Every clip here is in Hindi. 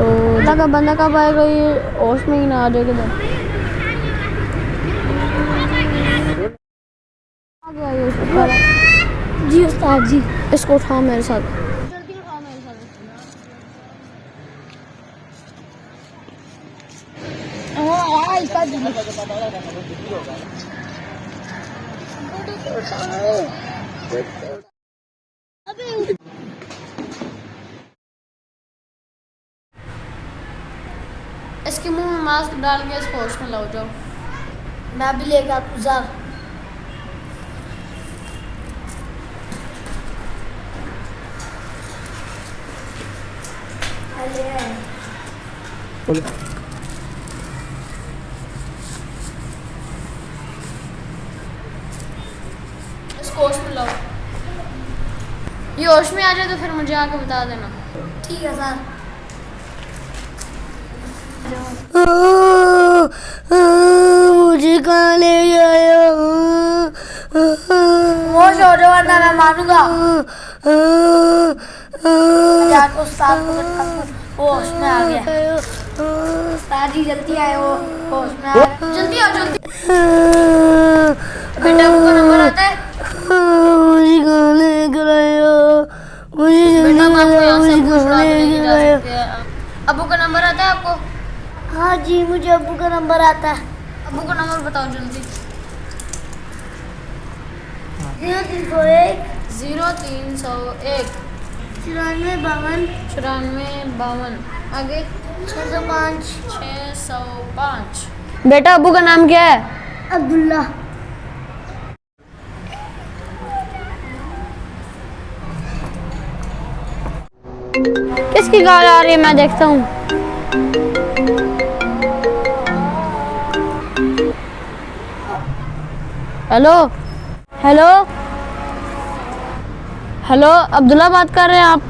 सो अल्लाह का बंदा कब आएगा, ये होश में ही ना आ जाए किधर। आ गया ये शुक्र है। जी उस्ताद जी, इसको उठाओ मेरे साथ, जल्दी उठाओ मेरे साथ। इसके मुंह में मास्क डाल के इसको होश में लो जाओ। मैं भी लेकर आपको जा। इसको होश में लो। ये होश में आ जाए तो फिर मुझे आके बता देना। ठीक है सर। मुझे कहाँ ले जाया? होश हो जाओ वरना मैं मारूंगा। जाकर उस्ताद को बता दो, वो होश में आ गया। उस्ताद जी जल्दी आए, वो होश में आ गया। जल्दी आओ जल्दी। बेटा आपका नंबर आता है? मुझे कहाँ ले गया? मुझे बेटा हम आपको यहाँ से पूछना नहीं जा सकते हैं। अबू का नंबर आता है आपको? हाँ जी, मुझे अब्बू का नंबर आता है। अबू का नंबर बताओ जल्दी। 0301 0301 94 52 आगे 605 605। बेटा अबू का नाम क्या है? अब्दुल्ला। किसकी कॉल आ रही है, मैं देखता हूँ। हेलो हेलो हेलो, अब्दुल्ला बात कर रहे हैं आप?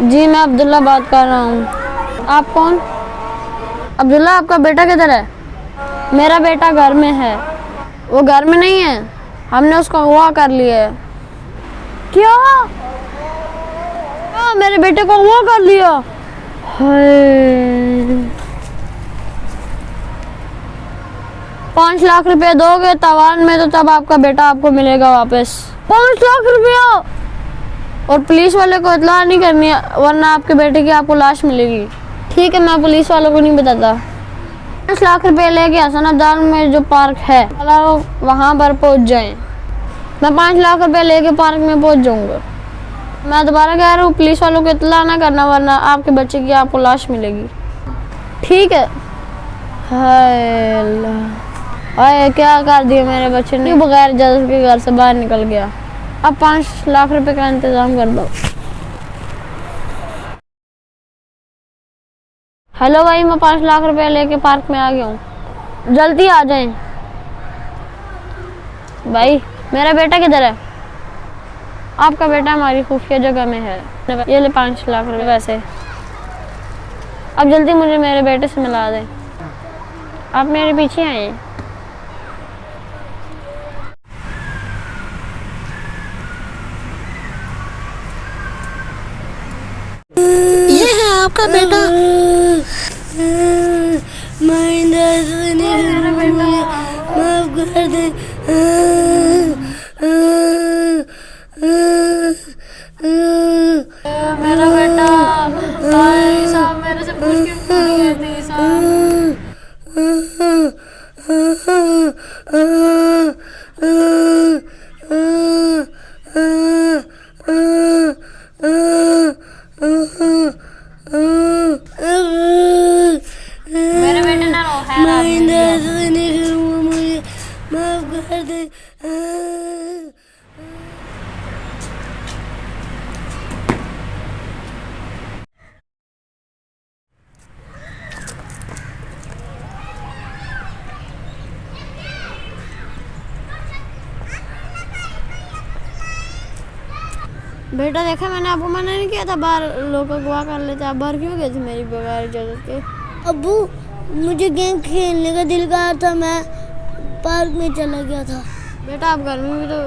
जी मैं अब्दुल्ला बात कर रहा हूँ। आप कौन? अब्दुल्ला आपका बेटा किधर है? मेरा बेटा घर में है। वो घर में नहीं है, हमने उसको अगवा कर लिया है। क्या? मेरे बेटे को अगवा कर लिया? हाय, 5 लाख रुपए दोगे तवान में तो तब आपका बेटा आपको मिलेगा वापस। 5 लाख रुपया? और पुलिस वाले को इतला नहीं करनी है वरना आपके बेटे की आपको लाश मिलेगी। ठीक है, मैं पुलिस वालों को नहीं बताता। 5 लाख रुपए लेके हसनाबाद में जो पार्क है वहाँ पर पहुँच जाएं। मैं 5 लाख रुपए लेके पार्क में पहुँच जाऊँगा। मैं दोबारा कह रहा हूँ, पुलिस वालों को इतला ना करना वरना आपके बच्चे की आपको लाश मिलेगी। ठीक है। हाय अल्लाह, हाय क्या कर दिया मेरे बच्चे ने, बगैर इजाज़त के घर से बाहर निकल गया। अब 5 लाख रुपए का इंतज़ाम कर दो। हेलो भाई, मैं 5 लाख रुपए लेके पार्क में आ गया हूँ, जल्दी आ जाएं। भाई मेरा बेटा किधर है? आपका बेटा हमारी खुफिया जगह में है। ये ले 5 लाख रुपए वैसे। अब जल्दी मुझे मेरे बेटे से मिला दें। आप मेरे पीछे आए। ये है आपका बेटा। मेरा बेटा, माफ कर दे। मेरा बेटा साहब मेरे से पूछ के क्यों नहीं गए थे साहब? मेरे बेटे ना रो है, मुझे माफ कर दे। बेटा देखा, मैंने आपको मना नहीं किया था बाहर लोग अगवा कर लेते। आप बाहर क्यों गए थे मेरी बगैर इजाज़त के? अब्बू, मुझे गेम खेलने का दिल कर था, मैं पार्क में चला गया था। बेटा आप घर में भी तो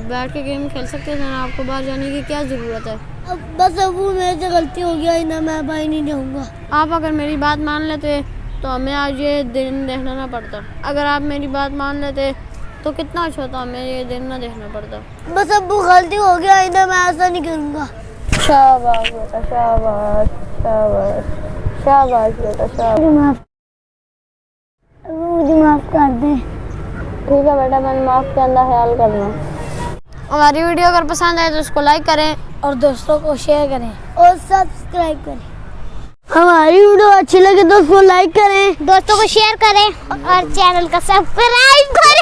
बैठ के गेम खेल सकते थे ना, आपको बाहर जाने की क्या ज़रूरत है? बस अबू मेरे से गलती हो गया, ना मैं भाई नहीं जाऊंगा। आप अगर मेरी बात मान लेते तो हमें आज ये दिन देखना ना पड़ता। अगर आप मेरी बात मान लेते तो कितना अच्छा होता, हमें ये दिन ना देखना पड़ता। बस अबू गलती हो गया, ना मैं ऐसा नहीं करूंगा। शाबाश बेटा, शाबाश शाबाश शाबाश बेटा, शाबाश। मुझे माफ कर दे। ठीक है बेटा, मैंने माफ़ के अंदर ख्याल करना। हमारी वीडियो अगर पसंद आए तो उसको लाइक करें और दोस्तों को शेयर करें और सब्सक्राइब करें। हमारी वीडियो अच्छी लगे तो उसको लाइक करें, दोस्तों को शेयर करें और चैनल का सब्सक्राइब करें।